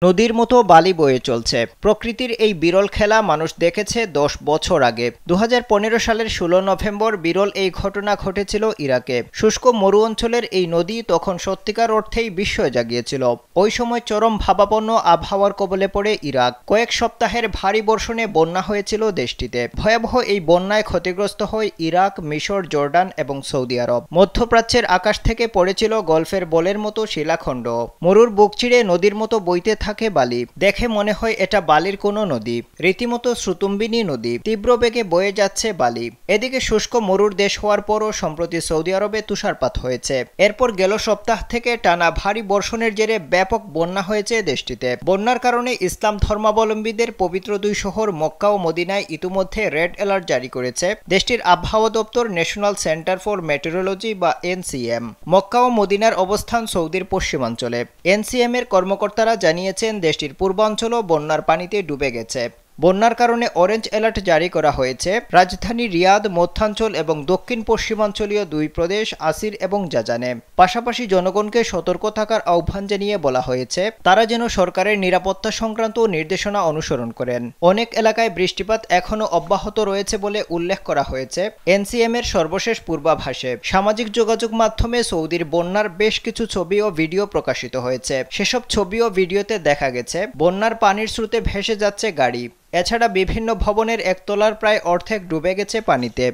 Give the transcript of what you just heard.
নদীর মতো বালি বয়ে চলছে। প্রকৃতির এই বিরল খেলা মানুষ দেখেছে ১০ বছর আগে। ২০১৫ সালের ১৬ নভেম্বর বিরল এই ঘটনা ঘটেছিল ইরাকে। শুষ্ক মরু অঞ্চলের এই নদী তখন সত্যিকার অর্থেই বিস্ময় জাগিয়েছিল। ওই সময় চরম ভাবাপন্ন আবহাওয়ার কবলে পড়ে ইরাক। কয়েক সপ্তাহের ভারী বর্ষণে বন্যা হয়েছিল দেশটিতে। ভয়াবহ এই বন্যায় ক্ষতিগ্রস্ত হয় ইরাক, মিশর, জর্ডান এবং সৌদি আরব। মধ্যপ্রাচ্যের আকাশ থেকে পড়েছিল গল্ফের বলের মতো শিলাখণ্ড। মরুর বুক চিরে নদীর মতো বইতে থাকে বালি। দেখে মনে হয় এটা বালির কোনো নদী, রীতিমতো শ্রুতুম্বিনী নদী। তীব্র বেগে বয়ে যাচ্ছে বালি। এদিকে শুষ্ক মরুর দেশ হওয়ার পরও সম্প্রতি সৌদি আরবে তুষারপাত হয়েছে। এরপর গেল সপ্তাহ থেকে টানা ভারী বর্ষণের জেরে ব্যাপক বন্যা হয়েছে দেশটিতে। বন্যার কারণে ইসলাম ধর্মাবলম্বীদের পবিত্র দুই শহর মক্কা ও মদিনায় ইতিমধ্যে রেড অ্যালার্ট জারি করেছে দেশটির আবহাওয়া দপ্তর, ন্যাশনাল সেন্টার ফর মেটেরোলজি বা এনসিএম। মক্কা ও মদিনার অবস্থান সৌদির পশ্চিমাঞ্চলে। এনসিএম এর কর্মকর্তারা জানিয়েছেন দেশটির পূর্বাঞ্চলও বন্যার পানিতে ডুবে গেছে। বন্যার কারণে অরেঞ্জ অ্যালার্ট জারি করা হয়েছে রাজধানী রিয়াদ, মধ্যাঞ্চল এবং দক্ষিণ পশ্চিমাঞ্চলীয় দুই প্রদেশ আসির এবং জাজানে। পাশাপাশি জনগণকে সতর্ক থাকার আহ্বান জানিয়ে বলা হয়েছে তারা যেন সরকারের নিরাপত্তা সংক্রান্ত নির্দেশনা অনুসরণ করেন। অনেক এলাকায় বৃষ্টিপাত এখনও অব্যাহত রয়েছে বলে উল্লেখ করা হয়েছে এনসিএম এর সর্বশেষ পূর্বাভাসে। সামাজিক যোগাযোগ মাধ্যমে সৌদির বন্যার বেশ কিছু ছবি ও ভিডিও প্রকাশিত হয়েছে। সেসব ছবি ও ভিডিওতে দেখা গেছে বন্যার পানির স্রোতে ভেসে যাচ্ছে গাড়ি। এছাড়া বিভিন্ন ভবনের একতলার প্রায় অর্ধেক ডুবে গেছে পানিতে।